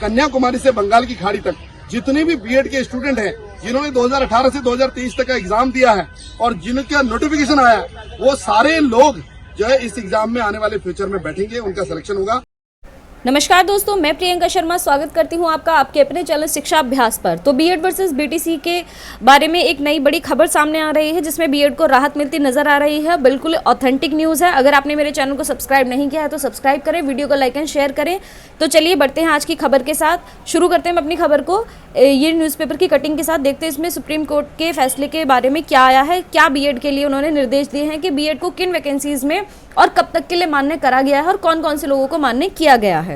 कन्याकुमारी से बंगाल की खाड़ी तक जितने भी बीएड के स्टूडेंट हैं जिन्होंने 2018 से 2023 तक का एग्जाम दिया है और जिनका नोटिफिकेशन आया वो सारे लोग जो है इस एग्जाम में आने वाले फ्यूचर में बैठेंगे, उनका सिलेक्शन होगा। नमस्कार दोस्तों, मैं प्रियंका शर्मा स्वागत करती हूं आपका आपके अपने चैनल शिक्षा अभ्यास पर। तो बीएड वर्सेस बीटीसी के बारे में एक नई बड़ी खबर सामने आ रही है जिसमें बीएड को राहत मिलती नजर आ रही है। बिल्कुल ऑथेंटिक न्यूज़ है। अगर आपने मेरे चैनल को सब्सक्राइब नहीं किया है तो सब्सक्राइब करें, वीडियो को लाइक एंड शेयर करें। तो चलिए बढ़ते हैं आज की खबर के साथ। शुरू करते हैं अपनी खबर को ये न्यूज़पेपर की कटिंग के साथ। देखते हैं इसमें सुप्रीम कोर्ट के फैसले के बारे में क्या आया है, क्या बीएड के लिए उन्होंने निर्देश दिए हैं कि बीएड को किन वैकेंसीज में और कब तक के लिए मान्य करा गया है और कौन कौन से लोगों को मान्य किया गया है।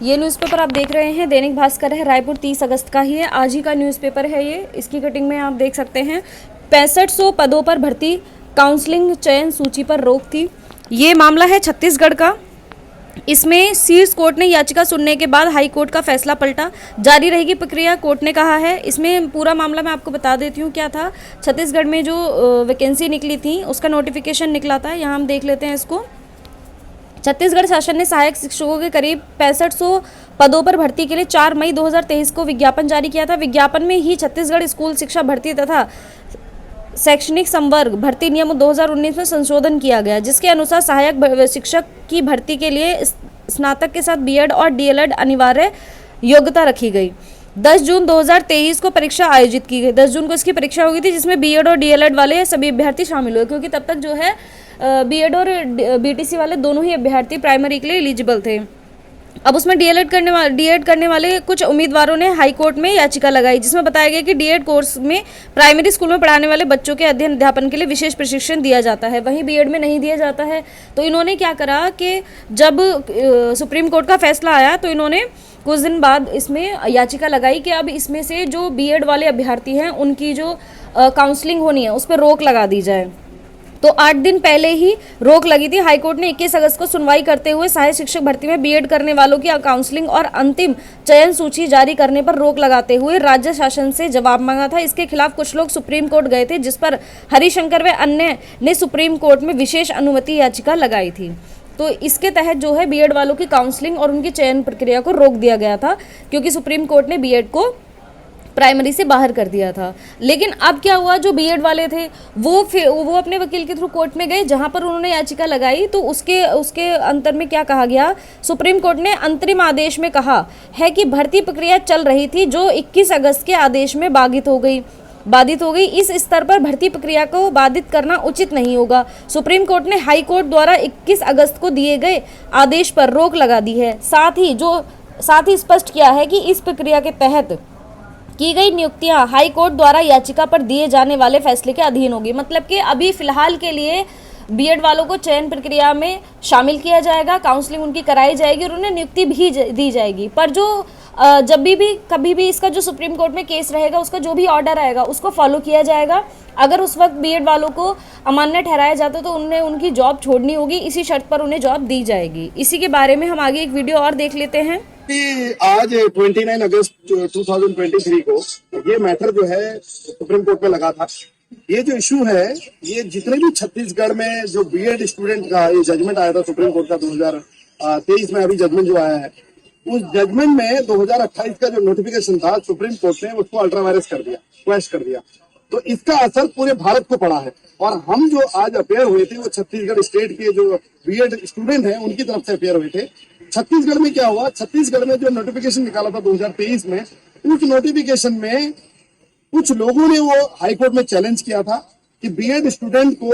ये न्यूज़पेपर आप देख रहे हैं दैनिक भास्कर है, रायपुर 30 अगस्त का ही है, आज ही का न्यूज़पेपर है ये। इसकी कटिंग में आप देख सकते हैं 6500 पदों पर भर्ती, काउंसलिंग चयन सूची पर रोक थी। ये मामला है छत्तीसगढ़ का। इसमें शीर्ष कोर्ट ने याचिका सुनने के बाद हाई कोर्ट का फैसला पलटा, जारी रहेगी प्रक्रिया, कोर्ट ने कहा है। इसमें पूरा मामला मैं आपको बता देती हूँ क्या था। छत्तीसगढ़ में जो वैकेंसी निकली थी उसका नोटिफिकेशन निकला था, यहाँ हम देख लेते हैं इसको। छत्तीसगढ़ शासन ने सहायक शिक्षकों के करीब 6500 पदों पर भर्ती के लिए 4 मई 2023 को विज्ञापन जारी किया था। विज्ञापन में ही छत्तीसगढ़ स्कूल शिक्षा भर्ती तथा शैक्षणिक संवर्ग भर्ती नियम 2019 में संशोधन किया गया, जिसके अनुसार सहायक शिक्षक की भर्ती के लिए स्नातक के साथ बीएड और डीएलएड अनिवार्य योग्यता रखी गई। 10 जून 2023 को परीक्षा आयोजित की गई। 10 जून को इसकी परीक्षा हुई थी जिसमें बीएड और डीएलएड वाले सभी अभ्यर्थी शामिल हुए, क्योंकि तब तक जो है बीएड और बीटीसी वाले दोनों ही अभ्यर्थी प्राइमरी के लिए एलिजिबल थे। अब उसमें डीएड करने वाले कुछ उम्मीदवारों ने हाई कोर्ट में याचिका लगाई, जिसमें बताया गया कि डीएड कोर्स में प्राइमरी स्कूल में पढ़ाने वाले बच्चों के अध्ययन अध्यापन के लिए विशेष प्रशिक्षण दिया जाता है, वहीं बीएड में नहीं दिया जाता है। तो इन्होंने क्या करा कि जब सुप्रीम कोर्ट का फैसला आया तो इन्होंने कुछ दिन बाद इसमें याचिका लगाई कि अब इसमें से जो बीएड वाले अभ्यर्थी हैं उनकी जो काउंसलिंग होनी है उस पर रोक लगा दी जाए। तो 8 दिन पहले ही रोक लगी थी। हाईकोर्ट ने 21 अगस्त को सुनवाई करते हुए सहायक शिक्षक भर्ती में बीएड करने वालों की काउंसलिंग और अंतिम चयन सूची जारी करने पर रोक लगाते हुए राज्य शासन से जवाब मांगा था। इसके खिलाफ कुछ लोग सुप्रीम कोर्ट गए थे, जिस पर हरिशंकर व अन्य ने सुप्रीम कोर्ट में विशेष अनुमति याचिका लगाई थी। तो इसके तहत जो है बीएड वालों की काउंसलिंग और उनकी चयन प्रक्रिया को रोक दिया गया था, क्योंकि सुप्रीम कोर्ट ने बीएड को प्राइमरी से बाहर कर दिया था। लेकिन अब क्या हुआ, जो बीएड वाले थे वो अपने वकील के थ्रू कोर्ट में गए, जहां पर उन्होंने याचिका लगाई। तो उसके अंतर में क्या कहा गया, सुप्रीम कोर्ट ने अंतरिम आदेश में कहा है कि भर्ती प्रक्रिया चल रही थी जो 21 अगस्त के आदेश में बाधित हो गई। इस स्तर पर भर्ती प्रक्रिया को बाधित करना उचित नहीं होगा। सुप्रीम कोर्ट ने हाई कोर्ट द्वारा 21 अगस्त को दिए गए आदेश पर रोक लगा दी है। साथ ही स्पष्ट किया है कि इस प्रक्रिया के तहत की गई नियुक्तियां हाई कोर्ट द्वारा याचिका पर दिए जाने वाले फैसले के अधीन होगी। मतलब कि अभी फिलहाल के लिए बीएड वालों को चयन प्रक्रिया में शामिल किया जाएगा, काउंसलिंग उनकी कराई जाएगी और उन्हें नियुक्ति भी दी जाएगी। पर जो जब भी कभी भी इसका जो सुप्रीम कोर्ट में केस रहेगा उसका जो भी ऑर्डर आएगा उसको फॉलो किया जाएगा। अगर उस वक्त बीएड वालों को अमान्य ठहराया जाता तो उन्हें उनकी जॉब छोड़नी होगी, इसी शर्त पर उन्हें जॉब दी जाएगी। इसी के बारे में हम आगे एक वीडियो और देख लेते हैं। आज 29 अगस्त 2023 को ये मैटर जो है सुप्रीम कोर्ट में लगा था। ये जो इशू है, ये जितने भी छत्तीसगढ़ में जो बीएड स्टूडेंट का ये जजमेंट आया था सुप्रीम कोर्ट का 2023 में, अभी जजमेंट जो आया है उस जजमेंट में 2028 का जो नोटिफिकेशन था सुप्रीम कोर्ट ने उसको अल्ट्रावायरस कर दिया, क्वैश कर दिया। तो इसका असर पूरे भारत को पड़ा है। और हम जो आज अपेयर हुए थे वो छत्तीसगढ़ स्टेट के जो बीएड स्टूडेंट हैं उनकी तरफ से अपेयर हुए थे। छत्तीसगढ़ में क्या हुआ, छत्तीसगढ़ में जो नोटिफिकेशन निकाला था 2023 में, उस नोटिफिकेशन में कुछ लोगों ने वो हाईकोर्ट में चैलेंज किया था कि बीएड स्टूडेंट को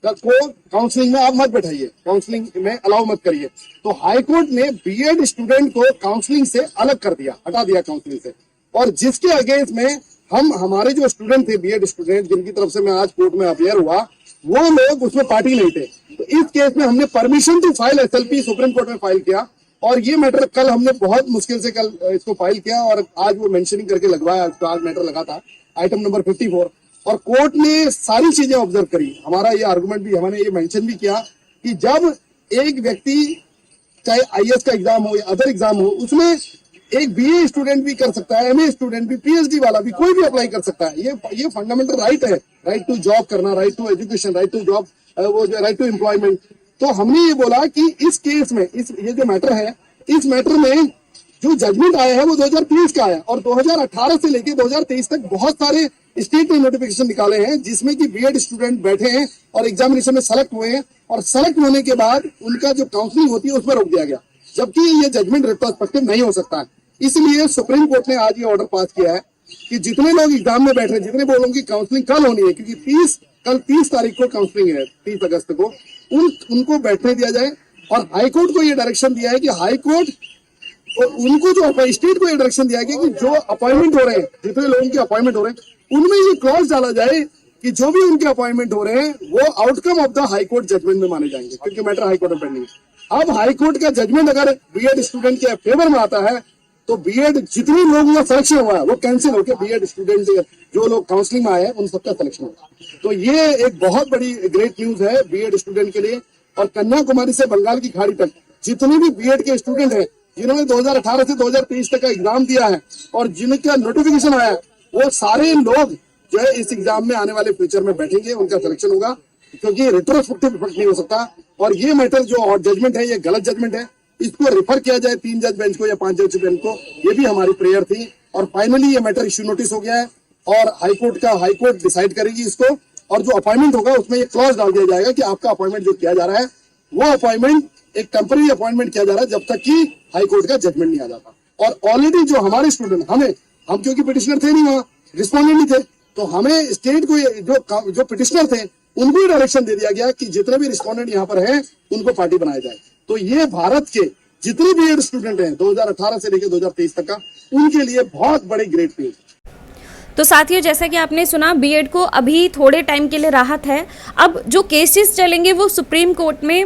काउंसलिंग में आप मत बैठाइए, काउंसलिंग में अलाउ मत करिए। तो हाईकोर्ट ने बीएड स्टूडेंट को काउंसलिंग से अलग कर दिया, हटा दिया काउंसलिंग से। और जिसके अगेंस्ट में हमारे जो स्टूडेंट थे, बीएड स्टूडेंट जिनकी तरफ से मैं आज कोर्ट में अपेयर हुआ, वो लोग उसमें पार्टी नहीं थे। तो इस केस में हमने permission to file SLP Supreme Court में फाइल किया और ये मैटर कल हमने बहुत मुश्किल से कल इसको फाइल किया और आज वो मेंशनिंग करके लगवाया। आज मैटर लगा था आइटम नंबर 54 और कोर्ट ने सारी चीजें ऑब्जर्व करी। हमारा ये आर्गुमेंट भी, हमने ये मेंशन भी किया कि जब एक व्यक्ति चाहे आईएएस का एग्जाम हो या अदर एग्जाम हो, उसमें एक बीए स्टूडेंट भी कर सकता है, एमए स्टूडेंट भी, पीएचडी वाला भी, कोई भी अप्लाई कर सकता है। ये फंडामेंटल राइट है, राइट टू जॉब करना, right to education, right to job, वो जो राइट टू एम्प्लॉयमेंट। तो हमने ये बोला कि इस केस में ये जो मैटर है, इस मैटर में जो जजमेंट आया है वो 2023 का है और 2018 से लेके 2023 तक बहुत सारे स्टेट ने नोटिफिकेशन निकाले हैं जिसमें कि बीएड स्टूडेंट बैठे हैं और एग्जामिनेशन में सेलेक्ट हुए हैं और सेलेक्ट होने के बाद उनका जो काउंसलिंग होती है उसमें रोक दिया गया, जबकि ये जजमेंट रेट्रोस्पेक्टिव नहीं हो सकता है। इसलिए सुप्रीम कोर्ट ने आज ये ऑर्डर पास किया है कि जितने लोग एग्जाम में बैठ रहे हैं, जितने लोगों की काउंसलिंग कल होनी है, क्योंकि कल 30 तारीख को काउंसलिंग है, 30 अगस्त को, उनको बैठने दिया जाए। और हाईकोर्ट को ये डायरेक्शन दिया है कि हाईकोर्ट और उनको जो स्टेट को ये डायरेक्शन दिया गया कि जो अपॉइंटमेंट हो रहे हैं, जितने लोगों के अपॉइंटमेंट हो रहे हैं, उनमें ये क्लॉज डाला जाए कि जो भी उनके अपॉइंटमेंट हो रहे हैं वो outcome of the high court judgment में माने जाएंगे, क्योंकि मैटर हाईकोर्ट में पेंडिंग है। अब हाईकोर्ट का जजमेंट अगर बीएड स्टूडेंट के फेवर में आता है तो बीएड जितने लोगों का सिलेक्शन हुआ है वो कैंसिल होकर बीएड स्टूडेंट जो लोग काउंसलिंग में आए हैं उन सबका सिलेक्शन होगा। तो ये एक बहुत बड़ी ग्रेट न्यूज है बीएड स्टूडेंट के लिए। और कन्याकुमारी से बंगाल की खाड़ी तक जितने भी बीएड के स्टूडेंट हैं जिन्होंने 2018 से 2023 तक का एग्जाम दिया है और जिनका नोटिफिकेशन आया है, वो सारे लोग जो है इस एग्जाम में आने वाले फ्यूचर में बैठेंगे, उनका सिलेक्शन होगा, क्योंकि रेट्रोस्पेक्टिव इफेक्ट नहीं हो सकता। और ये मैटर जो जजमेंट है ये गलत जजमेंट है, इसको रेफर किया जाए 3 जज बेंच को या 5 जज बेंच को, ये भी हमारी प्रेयर थी। और फाइनली ये मैटर इश्यू नोटिस हो गया है और हाईकोर्ट डिसाइड करेगी इसको। और जो अपॉइंटमेंट होगा उसमें ये क्लॉज डाल दिया जाएगा कि आपका अपॉइंटमेंट जो किया जा रहा है वो अपॉइंटमेंट एक टेम्पररी अपॉइंटमेंट किया जा रहा है जब तक कि हाईकोर्ट का जजमेंट नहीं आ जाता। और ऑलरेडी जो हमारे स्टूडेंट हम क्योंकि पिटिशनर थे नहीं, वहां रिस्पॉन्डेंट नहीं थे, तो हमें स्टेट को जो पिटिशनर थे उनको डायरेक्शन दे दिया गया कि जितने भी रिस्पॉन्डेंट यहाँ पर हैं उनको पार्टी बनाया जाए। तो ये भारत के जितने बीएड स्टूडेंट हैं 2018 से लेकर 2023 तक का, उनके लिए बहुत बड़ी ग्रेट न्यूज। तो साथियों, जैसा कि आपने सुना, बीएड को अभी थोड़े टाइम के लिए राहत है। अब जो केसेस चलेंगे वो सुप्रीम कोर्ट में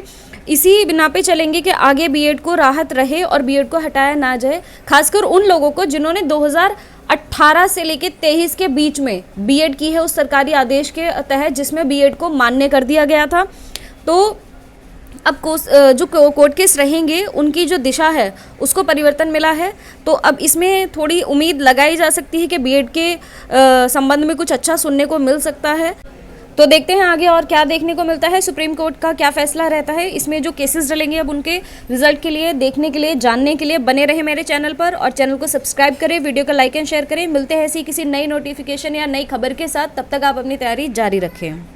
इसी बिना पे चलेंगे कि आगे बीएड को राहत रहे और बीएड को हटाया ना जाए, खासकर उन लोगों को जिन्होंने 2018 से लेकर 23 के बीच में बीएड की है उस सरकारी आदेश के तहत जिसमें बीएड को मान्य कर दिया गया था। तो अब जो कोर्ट केस रहेंगे उनकी जो दिशा है उसको परिवर्तन मिला है। तो अब इसमें थोड़ी उम्मीद लगाई जा सकती है कि बीएड के संबंध में कुछ अच्छा सुनने को मिल सकता है। तो देखते हैं आगे और क्या देखने को मिलता है, सुप्रीम कोर्ट का क्या फैसला रहता है। इसमें जो केसेस डलेंगे अब उनके रिजल्ट के लिए, देखने के लिए, जानने के लिए बने रहे मेरे चैनल पर और चैनल को सब्सक्राइब करें, वीडियो को लाइक एंड शेयर करें। मिलते हैं ऐसी किसी नई नोटिफिकेशन या नई खबर के साथ, तब तक आप अपनी तैयारी जारी रखें।